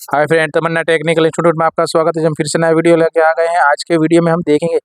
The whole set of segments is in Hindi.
हाय फ्रेंड, तमन्ना टेक्निकल इंस्टीट्यूट में आपका स्वागत है। हम फिर से नया वीडियो लेके आ गए हैं। आज के वीडियो में हम देखेंगे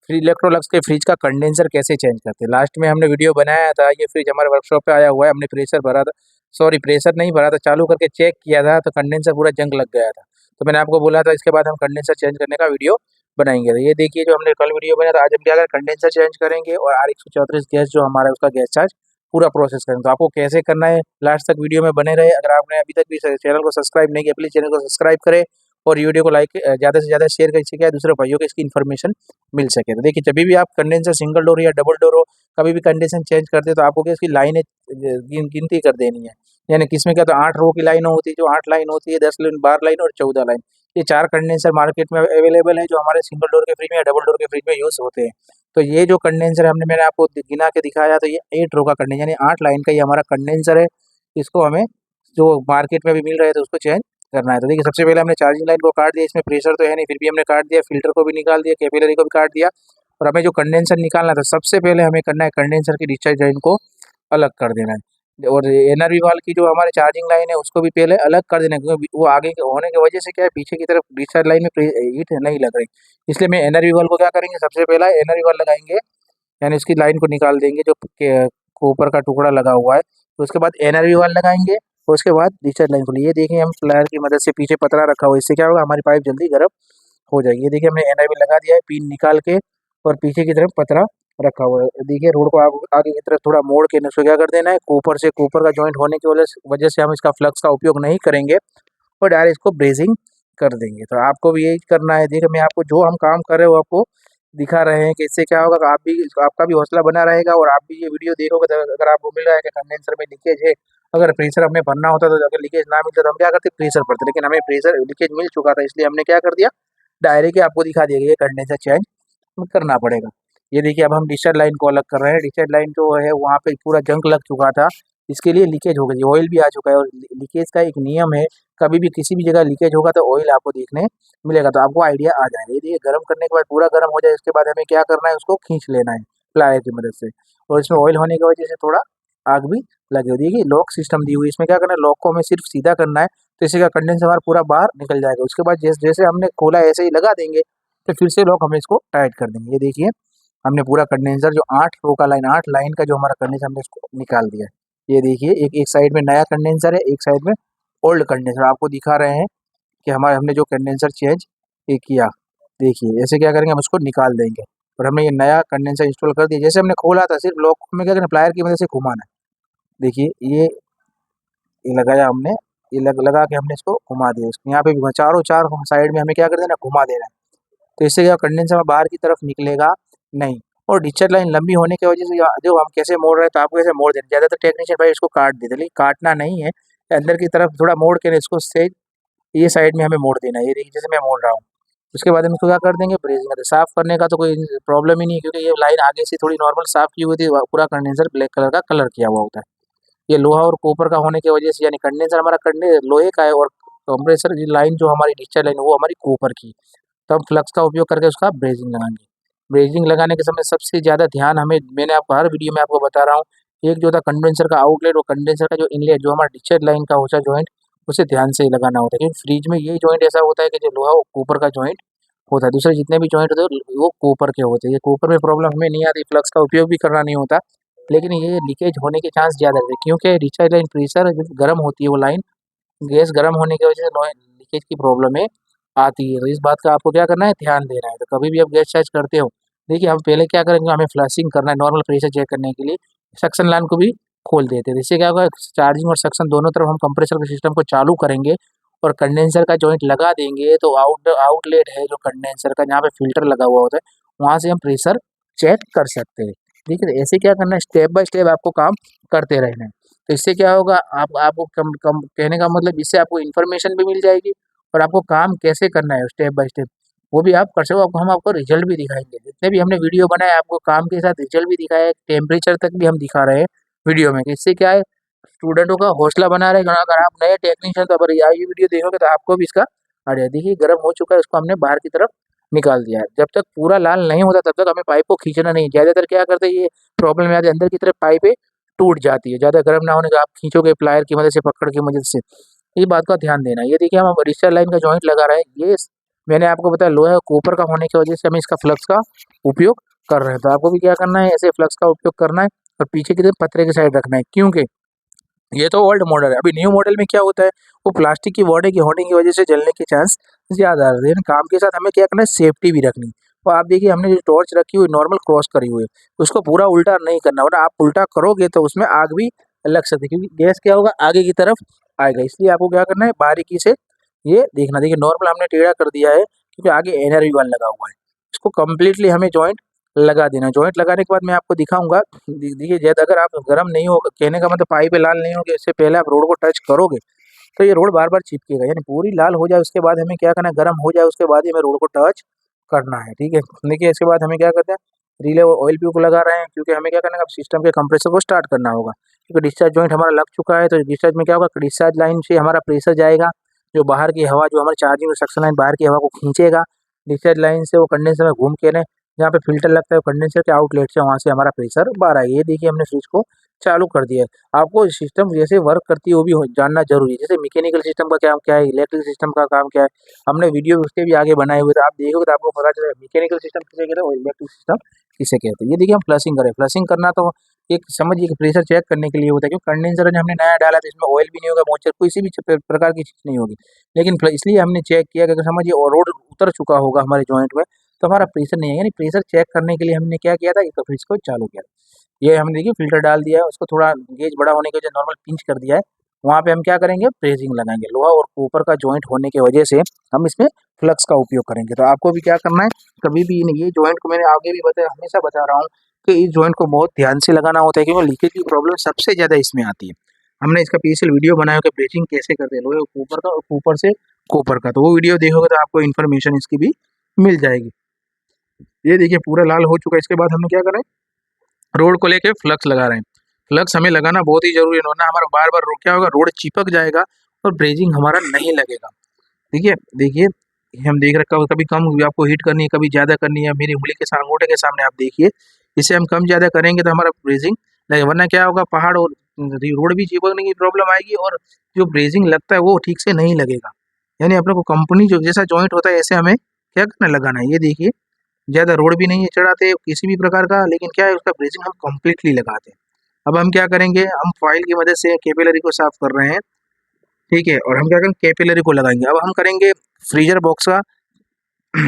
इलेक्ट्रोलक्स के फ्रिज का कंडेंसर कैसे चेंज करते हैं। लास्ट में हमने वीडियो बनाया था, ये फ्रिज हमारे वर्कशॉप पे आया हुआ है। हमने प्रेशर भरा था, सॉरी प्रेशर नहीं भरा था, चालू करके चेक किया था तो कंडेंसर पूरा जंग लग गया था। तो मैंने आपको बोला था इसके बाद हम कंडेंसर चेंज करने का वीडियो बनाएंगे। तो ये देखिए जो हमने कल वीडियो बनाया था, आज हम क्या करें कंडेंसर चेंज करेंगे और R134 गैस जो हमारा है उसका गैस चार्ज पूरा प्रोसेस करें। तो आपको कैसे करना है लास्ट तक वीडियो में बने रहे। अगर आपने अभी तक भी चैनल को सब्सक्राइब नहीं किया, प्लीज चैनल को सब्सक्राइब करें और वीडियो को लाइक ज़्यादा से ज़्यादा शेयर कर, इससे क्या है दूसरे भाइयों को इसकी इन्फॉर्मेशन मिल सके। तो देखिए जब भी आप कंडेंसर सिंगल डोर या डबल डोर हो, कभी भी कंडीशन चेंज करते हैं तो आपको क्या इसकी लाइनें गिनती कर देनी है। यानी किसमें क्या तो 8 रो की लाइन होती है, जो 8 लाइन होती है, 10 लाइन, 12 लाइन और 14 लाइन। ये 4 कंडेंसर मार्केट में अवेलेबल है जो हमारे सिंगल डोर के फ्रिज में या डबल डोर के फ्रिज में यूज़ होते हैं। तो ये जो कंडेंसर मैंने आपको गिना के दिखाया, तो ये 8 रो का कंडेंसर यानी 8 लाइन का ये हमारा कंडेंसर है। इसको हमें जो मार्केट में भी मिल रहे थे उसको चेंज करना है। तो देखिए सबसे पहले हमने चार्जिंग लाइन को काट दिया, इसमें प्रेशर तो है नहीं फिर भी हमने काट दिया, फिल्टर को भी निकाल दिया, कैपिलरी को भी काट दिया और हमें जो कंडेंसर निकालना था सबसे पहले हमें करना है कंडेंसर की डिस्चार्ज लाइन को अलग कर देना है और एनआरवी वाल की जो हमारे चार्जिंग लाइन है उसको भी पहले अलग कर देना है, क्योंकि वो आगे होने की वजह से क्या है पीछे की तरफ डिस्चार्ज लाइन में हीट नहीं लग रही। इसलिए मैं एनआरवी वाल को क्या करेंगे, सबसे पहला एनआरवी वाल लगाएंगे, यानी इसकी लाइन को निकाल देंगे जो ऊपर का टुकड़ा लगा हुआ है। तो उसके बाद एनआरवी वाल लगाएंगे और उसके बाद डिस्चार्ज लाइन को ये देखिए हम प्लायर की मदद से पीछे पतरा रखा हुआ है, इससे क्या होगा हमारी पाइप जल्दी गर्म हो जाएगी। ये देखिए हमने एनआईवी लगा दिया है, पिन निकाल के और पीछे की तरफ पतरा रखा हुआ है। देखिए रोड को आप आगे की तरफ थोड़ा मोड़ के इसको क्या कर देना है, ऊपर का जॉइंट होने की वजह से हम इसका फ्लक्स का उपयोग नहीं करेंगे और डायरेक्ट इसको ब्रेजिंग कर देंगे। तो आपको भी यही करना है। देखिए मैं आपको जो हम काम कर रहे हो आपको दिखा रहे हैं कि इससे क्या होगा कि आपका भी हौसला बना रहेगा और आप भी ये वीडियो देखोगे तो अगर आपको मिल रहा है कि कंडेंसर में लीकेज है, अगर प्रेशर हमें भरना होता तो अगर लीकेज ना मिलता तो हम क्या करते प्रेशर भरते, लेकिन हमें प्रेशर लीकेज मिल चुका था इसलिए हमने क्या कर दिया डायरेक्ट ही आपको दिखा दिया कि ये कंडेंसर चेंज करना पड़ेगा। ये देखिए अब हम डिस्चार्ज लाइन को अलग कर रहे हैं। डिस्चार्ज लाइन जो है वहाँ पे पूरा जंग लग चुका था, इसके लिए लीकेज हो गई, ऑयल भी आ चुका है और लीकेज का एक नियम है, कभी भी किसी भी जगह लीकेज होगा तो ऑयल आपको देखने मिलेगा, तो आपको आइडिया आ जाएगा। ये देखिए गर्म करने के बाद पूरा गर्म हो जाए, उसके बाद हमें क्या करना है उसको खींच लेना है प्लायर की मदद से और इसमें ऑयल होने की वजह से थोड़ा आग भी लगी हुई। देखिए लॉक सिस्टम दी हुई है, इसमें क्या करना है लॉक को हमें सिर्फ सीधा करना है तो इससे क्या कंडेंसर हमारा पूरा बाहर निकल जाएगा। उसके बाद जैसे जैसे हमने खोला ऐसे ही लगा देंगे तो फिर से लॉक हमें इसको टाइट कर देंगे। ये देखिए हमने पूरा कंडेंसर जो 8 रो का लाइन 8 लाइन का जो हमारा कंडेंसर हमने इसको निकाल दिया है। ये देखिए एक एक साइड में नया कंडेंसर है, एक साइड में ओल्ड कंडेंसर आपको दिखा रहे हैं कि हमने जो कंडेंसर चेंज ये किया। देखिए ऐसे क्या करेंगे हम उसको निकाल देंगे और हमने ये नया कंडेंसर इंस्टॉल कर दिया। जैसे हमने खोला था सिर्फ लॉक में क्या करना प्लायर की मदद से घुमाना है। देखिए ये लगाया हमने, ये लगा के हमने इसको घुमा दिया, इसको यहाँ पे भी चारों चार साइड में हमें क्या कर देना घुमा देना है। तो इससे क्या कंडेंसर बाहर की तरफ निकलेगा नहीं। और डिस्चार्ज लाइन लंबी होने की वजह से जो हम कैसे मोड़ रहे हैं तो आपको कैसे मोड़ देना, ज़्यादातर टेक्नीशियन भाई इसको काट देते, लेकिन काटना नहीं है, अंदर की तरफ थोड़ा मोड़ के इसको से ये साइड में हमें मोड़ देना है। ये देखिए जैसे मैं मोड़ रहा हूँ, उसके बाद हम इसको क्या कर देंगे ब्रेजिंग करते, साफ करने का तो कोई प्रॉब्लम ही नहीं है क्योंकि ये लाइन आगे से थोड़ी नॉर्मल साफ की हुई थी, पूरा कंडेंसर ब्लैक कलर का कलर किया हुआ होता है। ये लोहा और कॉपर का होने की वजह से, यानी कंडेंसर हमारा लोहे का है और कंप्रेसर की लाइन जो हमारी डिस्चार्ज लाइन वो हमारी कॉपर की। तो हम फ्लक्स का उपयोग करके उसका ब्रेजिंग लगाएंगे। ब्रेजिंग लगाने के समय सबसे ज़्यादा ध्यान हमें, मैंने आपको हर वीडियो में आपको बता रहा हूँ, एक जो था कंडेंसर का आउटलेट और कंडेंसर का जो इनलेट जो हमारा डिस्चार्ज लाइन का होता है जॉइंट, उसे ध्यान से ही लगाना होता है क्योंकि फ्रिज में यही जॉइंट ऐसा होता है कि जो लोहा और कॉपर का जॉइंट होता है, दूसरे जितने भी जॉइंट होते हैं वो कॉपर के होते हैं। ये कॉपर में प्रॉब्लम हमें नहीं आती, फ्लक्स का उपयोग भी करना नहीं होता, लेकिन ये लीकेज होने के चांस ज़्यादा रहते हैं क्योंकि डिस्चार्ज लाइन प्रेशर जब गर्म होती है वो लाइन, गैस गर्म होने की वजह से लीकेज की प्रॉब्लम है आती है। तो इस बात का आपको क्या करना है ध्यान देना है। तो कभी भी आप गैस चार्ज करते हो, देखिए हम पहले क्या करेंगे, हमें फ्लशिंग करना है नॉर्मल प्रेशर चेक करने के लिए सक्शन लाइन को भी खोल देते हैं। इससे क्या होगा चार्जिंग और सक्शन दोनों तरफ हम कंप्रेसर के सिस्टम को चालू करेंगे और कंडेंसर का जॉइंट लगा देंगे तो आउटलेट है जो कंडेंसर का जहाँ पे फिल्टर लगा हुआ होता है वहाँ से हम प्रेशर चेक कर सकते हैं। ठीक है, ऐसे क्या करना है स्टेप बाय स्टेप आपको काम करते रहना है। तो इससे क्या होगा आपको कम कम कहने का मतलब इससे आपको इन्फॉर्मेशन भी मिल जाएगी और आपको काम कैसे करना है स्टेप बाय स्टेप वो भी आप कर सको। हम आपको रिजल्ट भी दिखाएंगे, जितने भी हमने वीडियो बनाए आपको काम के साथ रिजल्ट भी दिखाया है, टेम्परेचर तक भी हम दिखा रहे हैं वीडियो में। इससे क्या है स्टूडेंटों का हौसला बना रहेगा। अगर आप नए टेक्नीशियन तो अगर ये वीडियो देखोगे तो आपको भी इसका आइडिया। देखिए गर्म हो चुका है, इसको हमने बाहर की तरफ निकाल दिया है। जब तक पूरा लाल नहीं होता तब तक हमें पाइप को खींचना नहीं। ज़्यादातर क्या करते हैं ये प्रॉब्लम आती है, अंदर की तरफ पाइपें टूट जाती है ज़्यादा गर्म ना होने का, आप खींचोगे प्लायर की मदद से पकड़ की मदद से ये बात का ध्यान देना है। ये देखिए हम रजिस्टर लाइन का जॉइंट लगा रहे हैं, ये मैंने आपको बताया लोहा कॉपर का होने की वजह से हमें इसका फ्लक्स का उपयोग कर रहे हैं। तो आपको भी क्या करना है, ऐसे फ्लक्स का उपयोग करना है और पीछे की तरफ पतरे की साइड रखना है, क्योंकि ये तो ओल्ड मॉडल है। अभी न्यू मॉडल में क्या होता है, वो प्लास्टिक की बॉडी की होने की वजह से जलने के चांस ज़्यादा रहते हैं। काम के साथ हमें क्या करना है, सेफ्टी भी रखनी है। और आप देखिए हमने जो टॉर्च रखी हुई नॉर्मल क्रॉस करी हुई है, उसको पूरा उल्टा नहीं करना, वरना आप उल्टा करोगे तो उसमें आग भी लग सकती है, क्योंकि गैस क्या होगा आगे की तरफ आएगा। इसलिए आपको क्या करना है, बारीकी से ये देखना। देखिए नॉर्मल हमने टेढ़ा कर दिया है क्योंकि आगे एनर्जी वाल लगा हुआ है। इसको कम्प्लीटली हमें जॉइंट लगा देना है। जॉइंट लगाने के बाद मैं आपको दिखाऊंगा। देखिए जैसे अगर आप गर्म नहीं होगा, कहने का मतलब पाइप लाल नहीं होगी, इससे पहले आप रोड को टच करोगे तो ये रोड बार बार चिपकेगा। यानी पूरी लाल हो जाए उसके बाद हमें क्या करना है, गर्म हो जाए उसके बाद ही हमें रोड को टच करना है। ठीक है, देखिए इसके बाद हमें क्या करते हैं, रिले ऑयल ट्यूब लगा रहे हैं, क्योंकि हमें क्या करना है, अब सिस्टम के कंप्रेसर को स्टार्ट करना होगा। क्योंकि डिस्चार्ज जॉइंट हमारा लग चुका है, तो डिस्चार्ज में क्या होगा, डिस्चार्ज लाइन से हमारा प्रेशर जाएगा, जो बाहर की हवा, जो हमारे चार्जिंग और सक्शन लाइन बाहर की हवा को खींचेगा। डिस्चार्ज लाइन से वो कंडेंसर में घूम के ने जहाँ पे फिल्टर लगता है कंडेंसर के आउटलेट से, वहाँ से हमारा प्रेशर बाहर आएगा। ये देखिए हमने स्विच को चालू कर दिया है। आपको सिस्टम जैसे वर्क करती है वो भी जानना जरूरी है। जैसे मैकेनिकल सिस्टम का काम क्या है, इलेक्ट्रिक सिस्टम का काम क्या है, हमने वीडियो उसके भी आगे बनाए हुए थे, आप देखोगे तो आपको पता चलेगा मैकेनिकल सिस्टम किसे कहते हैं और इलेक्ट्रिक सिस्टम किसे कहते हैं। ये देखिए हम फ्लशिंग करें, फ्लशिंग करना तो एक समझिए कि प्रेशर चेक करने के लिए होता है, क्योंकि कंडेंसर जो हमने नया डाला तो इसमें ऑयल भी नहीं होगा, मॉइस्चर किसी भी प्रकार की चीज़ नहीं होगी। लेकिन इसलिए हमने चेक किया कि अगर समझिए और रोड उतर चुका होगा हमारे जॉइंट में तो हमारा प्रेशर नहीं है। यानी प्रेशर चेक करने के लिए हमने क्या किया था, एक फ्रिज को चालू किया। ये हमने देखिए फ़िल्टर डाल दिया है, उसको थोड़ा गेज बड़ा होने की वजह नॉर्मल पिंच कर दिया है। वहाँ पे हम क्या करेंगे, प्रेसिंग लगाएँगे। लोहा और कॉपर का जॉइंट होने की वजह से हम इसमें फ्लक्स का उपयोग करेंगे। तो आपको भी क्या करना है, कभी भी ये जॉइंट को मैंने आगे भी बताया, हमेशा बता रहा हूँ कि इस जॉइंट को बहुत ध्यान से लगाना होता है, क्योंकि लीकेज की प्रॉब्लम सबसे ज़्यादा इसमें आती है। हमने इसका स्पेशल वीडियो बनाया है कि ब्रेचिंग कैसे करते हैं लोहे और कॉपर का, और कॉपर से कॉपर का। तो वो वीडियो देखोगे तो आपको इन्फॉर्मेशन इसकी भी मिल जाएगी। ये देखिए पूरा लाल हो चुका है। इसके बाद हमें क्या करें, रोड को लेके फ्लक्स लगा रहे हैं। फ्लक्स हमें लगाना बहुत ही जरूरी है, वरना हमारा बार बार क्या होगा, रोड चिपक जाएगा और ब्रेजिंग हमारा नहीं लगेगा। देखिए देखिए हम देख रहे कभी कभी कम आपको हीट करनी है, कभी ज़्यादा करनी है। मेरी उंगली के अंगूठे के सामने आप देखिए, इसे हम कम ज़्यादा करेंगे तो हमारा ब्रेजिंग लगेगा, वरना क्या होगा, पहाड़ और रोड भी चिपकने की प्रॉब्लम आएगी और जो ब्रेजिंग लगता है वो ठीक से नहीं लगेगा। यानी अपने को कंपनी जो जैसा जॉइंट होता है ऐसे हमें क्या करना, लगाना है। ये देखिए ज़्यादा रोड भी नहीं चढ़ाते किसी भी प्रकार का, लेकिन क्या है, उसका ब्रेजिंग हम कंप्लीटली लगाते हैं। अब हम क्या करेंगे, हम फॉइल की मदद से कैपिलरी को साफ कर रहे हैं। ठीक है, और हम क्या करेंगे, कैपिलरी को लगाएंगे। अब हम करेंगे फ्रीजर बॉक्स का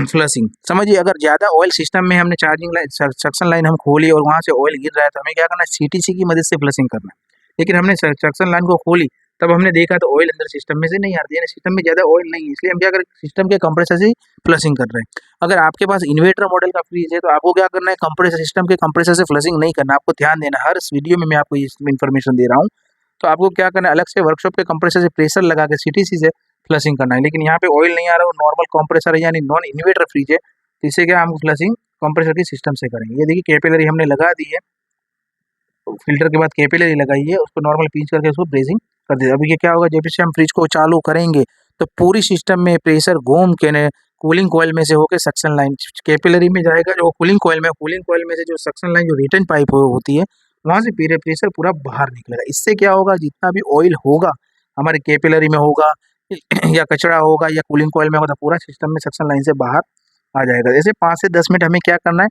फ्लशिंग। समझिए अगर ज़्यादा ऑयल सिस्टम में हमने चार्जिंग लाइन सक्शन लाइन हम खोली और वहाँ से ऑयल गिर रहा है, तो हमें क्या करना है, सीटीसी की मदद से फ्लशिंग करना है। लेकिन हमने सक्शन लाइन को खोली, तब हमने देखा तो ऑयल अंदर सिस्टम में से नहीं आ रही है, सिस्टम में ज़्यादा ऑयल नहीं है, इसलिए हम क्या करें, सिस्टम के कंप्रेसर से फ्लशिंग कर रहे हैं। अगर आपके पास इन्वर्टर मॉडल का फ्रीज है तो आपको क्या करना है, कंप्रेसर सिस्टम के कंप्रेसर से फ्लशिंग नहीं करना, आपको ध्यान देना। हर वीडियो में मैं आपको इस इन्फॉर्मेशन दे रहा हूँ। तो आपको क्या करना है, अलग से वर्कशॉप के कंप्रेसर से प्रेशर लगा के सीटीसी से फ्लशिंग करना है। लेकिन यहाँ पे ऑयल नहीं आ रहा, नॉर्मल कंप्रेसर है यानी नॉन इन्वर्टर फ्रीज है, तो इससे क्या हम फ्लशिंग कंप्रेसर के सिस्टम से करेंगे। ये देखिए कैपिलरी हमने लगा दी है, फिल्टर के बाद कैपिलरी लगाई है, उसको नॉर्मल पिंच करके उसको ब्रेजिंग कर दिया। अभी ये क्या होगा, जब से हम फ्रिज को चालू करेंगे तो पूरी सिस्टम में प्रेशर घूम के ने कूलिंग कॉइल में से होकर सक्शन लाइन कैपिलरी में जाएगा, जो कूलिंग कॉइल में से जो सक्शन लाइन जो रिटर्न पाइप होती है, वहां से प्रेशर पूरा बाहर निकलेगा। इससे क्या होगा, जितना भी ऑयल होगा हमारे कैपिलरी में होगा या कचरा होगा या कूलिंग कॉइल में होगा, पूरा सिस्टम में सक्शन लाइन से बाहर आ जाएगा। जैसे 5 से 10 मिनट हमें क्या करना है,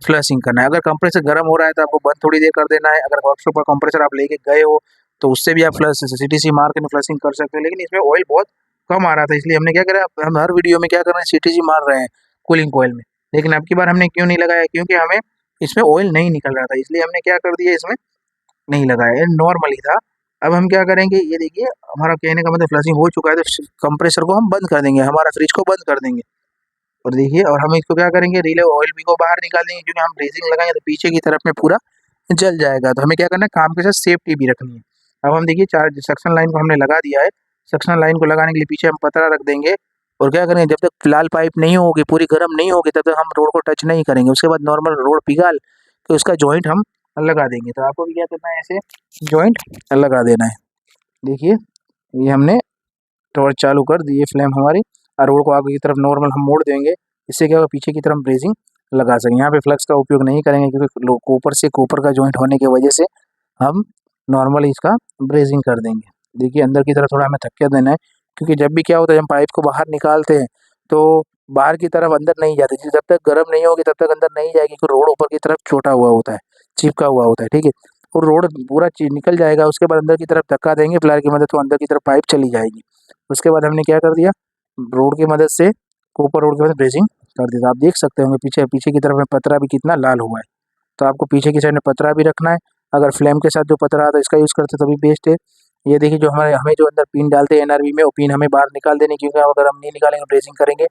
फ्लशिंग करना है। अगर कंप्रेसर गर्म हो रहा है तो आपको बंद थोड़ी देर कर देना है। अगर वर्कशॉप का कंप्रेसर आप लेके गए हो तो उससे भी आप फ्लश सीटीसी मार के फ्लशिंग कर सकते हो, लेकिन इसमें ऑयल बहुत कम आ रहा था, इसलिए हमने क्या करा, हम हर वीडियो में क्या कर रहे हैं, सीटीसी मार रहे हैं कूलिंग कॉइल में। लेकिन अब की बार हमने क्यों नहीं लगाया, क्योंकि हमें इसमें ऑयल नहीं निकल रहा था, इसलिए हमने क्या कर दिया, इसमें नहीं लगाया, नॉर्मल ही था। अब हम क्या करेंगे, ये देखिए हमारा कहने का मतलब फ्लशिंग हो चुका है, तो कंप्रेसर को हम बंद कर देंगे, हमारा फ्रिज को बंद कर देंगे। और देखिए, और हम इसको क्या करेंगे, रिले ऑयल भी को बाहर निकाल देंगे, क्योंकि हम ब्रेजिंग लगाएंगे तो पीछे की तरफ में पूरा जल जाएगा। तो हमें क्या करना है, काम के साथ सेफ्टी भी रखनी है। अब हम देखिए चार्ज सक्शन लाइन को हमने लगा दिया है। सक्शन लाइन को लगाने के लिए पीछे हम पतरा रख देंगे, और क्या करेंगे, जब तक लाल पाइप नहीं होगी, पूरी गर्म नहीं होगी, तब तक हम रोड को टच नहीं करेंगे। उसके बाद नॉर्मल रोड पिघाल तो उसका जॉइंट हम लगा देंगे। तो आपको भी क्या करना है, ऐसे जॉइंट लगा देना है। देखिए ये हमने टॉर्च चालू कर दी है, फ्लेम हमारी, और रोड को आगे की तरफ नॉर्मल हम मोड़ देंगे। इससे क्या होगा, पीछे की तरफ ब्रेजिंग लगा सकें। यहाँ पे फ्लक्स का उपयोग नहीं करेंगे, क्योंकि कॉपर से कॉपर का जॉइंट होने की वजह से हम नॉर्मली इसका ब्रेजिंग कर देंगे। देखिए अंदर की तरफ थोड़ा हमें धक्का देना है, क्योंकि जब भी क्या होता है हम पाइप को बाहर निकालते हैं तो बाहर की तरफ अंदर नहीं जाती, जब तक गर्म नहीं होगी तब तक अंदर नहीं जाएगी, क्योंकि रोड ऊपर की तरफ छोटा हुआ होता है, चिपका हुआ होता है, ठीक है। और रोड पूरा निकल जाएगा, उसके बाद अंदर की तरफ धक्का देंगे प्लायर की मदद, तो अंदर की तरफ पाइप चली जाएगी। उसके बाद हमने क्या कर दिया, रोड की मदद से, ऊपर रोड की मदद ब्रेसिंग कर दिया। आप देख सकते होंगे पीछे पीछे की तरफ में पतरा भी कितना लाल हुआ है, तो आपको पीछे की साइड में पतरा भी रखना है। अगर फ्लेम के साथ जो पतरा आता है इसका यूज़ करते तभी बेस्ट है। ये देखिए जो हमारे हमें जो अंदर पिन डालते हैं एनआरबी में, वो पिन हमें बाहर निकाल देनी, क्योंकि अगर हम नहीं निकालेंगे ब्रेसिंग करेंगे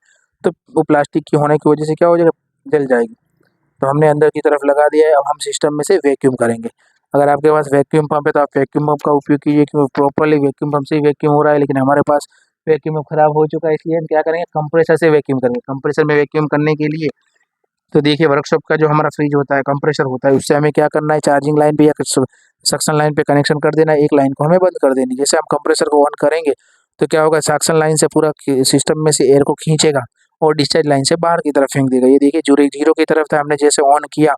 तो वो प्लास्टिक की होने की वजह से क्या हो जाएगा, जल जाएगी। तो हमने अंदर की तरफ लगा दिया है, अब हम सिस्टम में से वैक्यूम करेंगे। अगर आपके पास वैक्यूम पंप है तो आप वैक्यूम पंप का उपयोग कीजिए, क्योंकि प्रॉपर्ली वैक्यूम पंप से ही वैक्यूम हो रहा है, लेकिन हमारे पास वैक्यूम पंप खराब हो चुका है, इसलिए हम क्या करेंगे, कंप्रेसर से वैक्यूम करेंगे। कंप्रेसर में वैक्यूम करने के लिए तो देखिए वर्कशॉप का जो हमारा फ्रिज होता है, कंप्रेसर होता है, उससे हमें क्या करना है, चार्जिंग लाइन पे या सक्शन लाइन पे कनेक्शन कर देना है, एक लाइन को हमें बंद कर देनी। जैसे हम कंप्रेसर को ऑन करेंगे तो क्या होगा, सक्शन लाइन से पूरा सिस्टम में से एयर को खींचेगा और डिस्चार्ज लाइन से बाहर की तरफ फेंक देगा। ये देखिए जीरो जीरो की तरफ था, हमने जैसे ऑन किया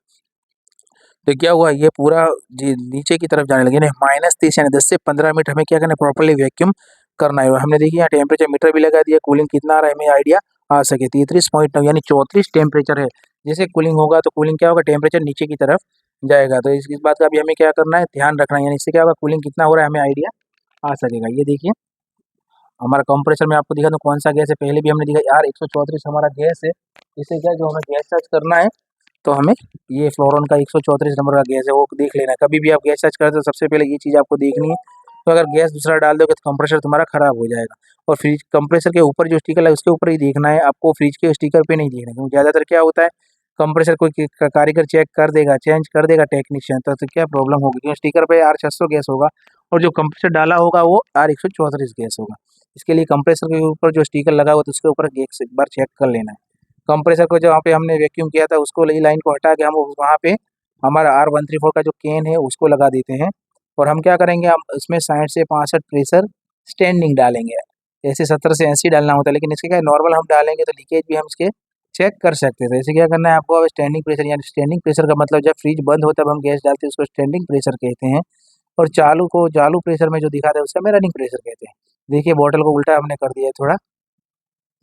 तो क्या हुआ, ये पूरा नीचे की तरफ जाने लगे, -30 यानी 10 से 15 मिनट हमें क्या करना है, प्रॉपर्ली वैक्यूम करना है। हमने देखिए यहाँ टेम्परेचर मीटर भी लगा दिया, कूलिंग कितना आ रहा है हमें आइडिया आ सके। 33.9 यानी 34 टेम्परेचर है। जैसे कूलिंग होगा तो कूलिंग क्या होगा, टेम्परेचर नीचे की तरफ जाएगा। तो इस बात का भी हमें क्या करना है, ध्यान रखना है, यानी इससे क्या होगा, कूलिंग कितना हो रहा है हमें आइडिया आ सकेगा। ये देखिए हमारा कंप्रेसर में आपको दिखा दूं कौन सा गैस है, पहले भी हमने दिखा यार 134 हमारा गैस है। इससे क्या है, जो हमें गैस चार्ज करना है तो हमें ये फ्लोरॉन का 134 नंबर का गैस है, वो देख लेना है। कभी भी आप गैस चार्ज करते हो सबसे पहले ये चीज़ आपको देखनी है, तो अगर गैस दूसरा डाल दोगे तो कंप्रेसर तुम्हारा खराब हो जाएगा। और फ्रिज कंप्रेसर के ऊपर जो स्टिकर है उसके ऊपर ही देखना है आपको, फ्रिज के स्टिकर पे नहीं देखना है, क्योंकि ज़्यादातर क्या होता है, कंप्रेसर कोई कारीगर चेक कर देगा, चेंज कर देगा टेक्नीशियन, तो क्या प्रॉब्लम होगी, क्योंकि स्टिकर पे R600 गैस होगा और जो कंप्रेसर डाला होगा वो R134 गैस होगा। इसके लिए कंप्रेसर के ऊपर जो स्टिकर लगा हुआ तो उसके ऊपर गैस एक बार चेक कर लेना है। कंप्रेसर को जहाँ पे हमने वैक्यूम किया था उसको ये लाइन को हटा के हम वहाँ पे हमारा R134 का जो केन है उसको लगा देते हैं। और हम क्या करेंगे, हम इसमें 60 से 65 प्रेशर स्टैंडिंग डालेंगे। ऐसे 70 से 80 डालना होता है, लेकिन इसके क्या नॉर्मल हम डालेंगे तो लीकेज भी हम इसके चेक कर सकते थे। इसे क्या करना है आपको, अब स्टैंडिंग प्रेशर, यानी स्टैंडिंग प्रेशर का मतलब जब फ्रिज बंद होता है तब हम गैस डालते हैं, उसको स्टैंडिंग प्रेशर कहते हैं। और चालू को चालू प्रेशर में जो दिखाता है उससे हमें रनिंग प्रेशर कहते हैं। देखिए बॉटल को उल्टा हमने कर दिया है थोड़ा,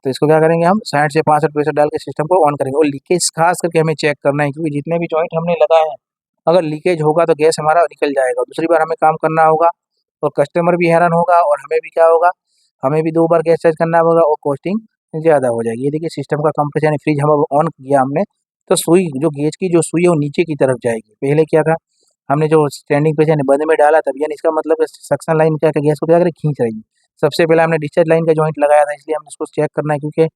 तो इसको क्या करेंगे, हम 60 से 65 प्रेशर डाल के सिस्टम को ऑन करेंगे। और लीकेज खास करके हमें चेक करना है, क्योंकि जितने भी जॉइंट हमने लगाए हैं अगर लीकेज होगा तो गैस हमारा निकल जाएगा, दूसरी बार हमें काम करना होगा और कस्टमर भी हैरान होगा और हमें भी क्या होगा, हमें भी 2 बार गैस चेंज करना होगा और कॉस्टिंग ज़्यादा हो जाएगी। ये देखिए सिस्टम का कंप्रेसर यानी फ्रिज हम ऑन किया हमने, तो सुई जो गेज की जो सुई है वो नीचे की तरफ जाएगी। पहले क्या था, हमने जो स्टैंडिंग प्रेशर यानी बंद में डाला तब, यानी इसका मतलब सक्शन लाइन क्या गैस को क्या करे, खींच रही है। सबसे पहले हमने डिस्चार्ज लाइन का जॉइंट लगाया था, इसलिए हमने उसको चेक करना है, क्योंकि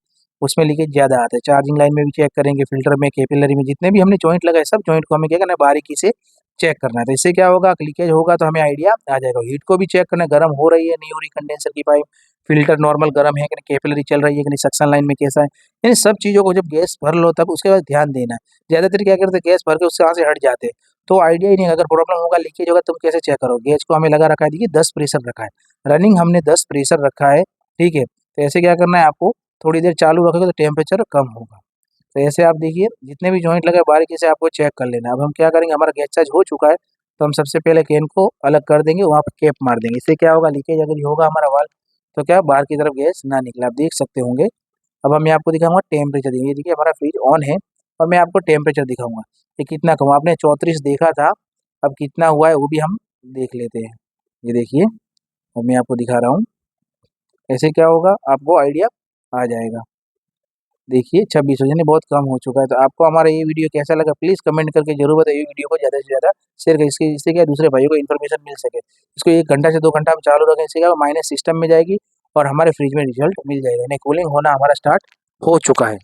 उसमें लीकेज ज़्यादा आता है। चार्जिंग लाइन में भी चेक करेंगे, फिल्टर में, कैपिलरी में, जितने भी हमने जॉइंट लगाए सब जॉइंट को हमें क्या करना है, बारीकी से चेक करना है। तो इससे क्या होगा, लीकेज होगा तो हमें आइडिया आ जाएगा। हीट को भी चेक करना है, गर्म हो रही है नहीं हो रही कंडेंसर की पाइप, फिल्टर नॉर्मल गर्म है कि नहीं, कैपिलरी चल रही है कि नहीं, सक्शन लाइन में कैसा है, यानी सब चीज़ों को जब गैस भर लो तब उसके बाद ध्यान देना है। ज़्यादातर क्या करते हैं, गैस भर के उससे वहाँ से हट जाते हैं, तो आइडिया ही नहीं है। अगर प्रॉब्लम होगा, लीकेज होगा, तुम कैसे चेक करो। गैस को हमें लगा रखा है, देखिए 10 प्रेशर रखा है, रनिंग हमने 10 प्रेशर रखा है, ठीक है। तो ऐसे क्या करना है आपको, थोड़ी देर चालू रखोगे तो टेम्परेचर कम होगा। तो ऐसे आप देखिए जितने भी जॉइंट लगे बारीकी से आपको चेक कर लेना है। अब हम क्या करेंगे, हमारा गैस चार्ज हो चुका है तो हम सबसे पहले केन को अलग कर देंगे, वहाँ पर कैप मार देंगे। इससे क्या होगा, लीकेज अगर होगा हमारा वाल्व तो क्या बाहर की तरफ गैस ना निकले, आप देख सकते होंगे। अब मैं आपको दिखाऊंगा टेम्परेचर, ये देखिए हमारा फ्रिज ऑन है और मैं आपको टेम्परेचर दिखाऊंगा ये कितना कम, आपने 34 देखा था, अब कितना हुआ है वो भी हम देख लेते हैं। ये देखिए अब मैं आपको दिखा रहा हूँ, ऐसे क्या होगा आपको आइडिया आ जाएगा। देखिए 26 यानी बहुत कम हो चुका है। तो आपको हमारा ये वीडियो कैसा लगा प्लीज़ कमेंट करके जरूर बताइए। वीडियो को ज़्यादा से ज़्यादा शेयर करें, इससे क्या दूसरे भाइयों को इन्फॉर्मेशन मिल सके। इसको 1 घंटा से 2 घंटा हम चालू रखें, इससे क्या माइनस सिस्टम में जाएगी और हमारे फ्रिज में रिजल्ट मिल जाएगा, यानी कूलिंग होना हमारा स्टार्ट हो चुका है।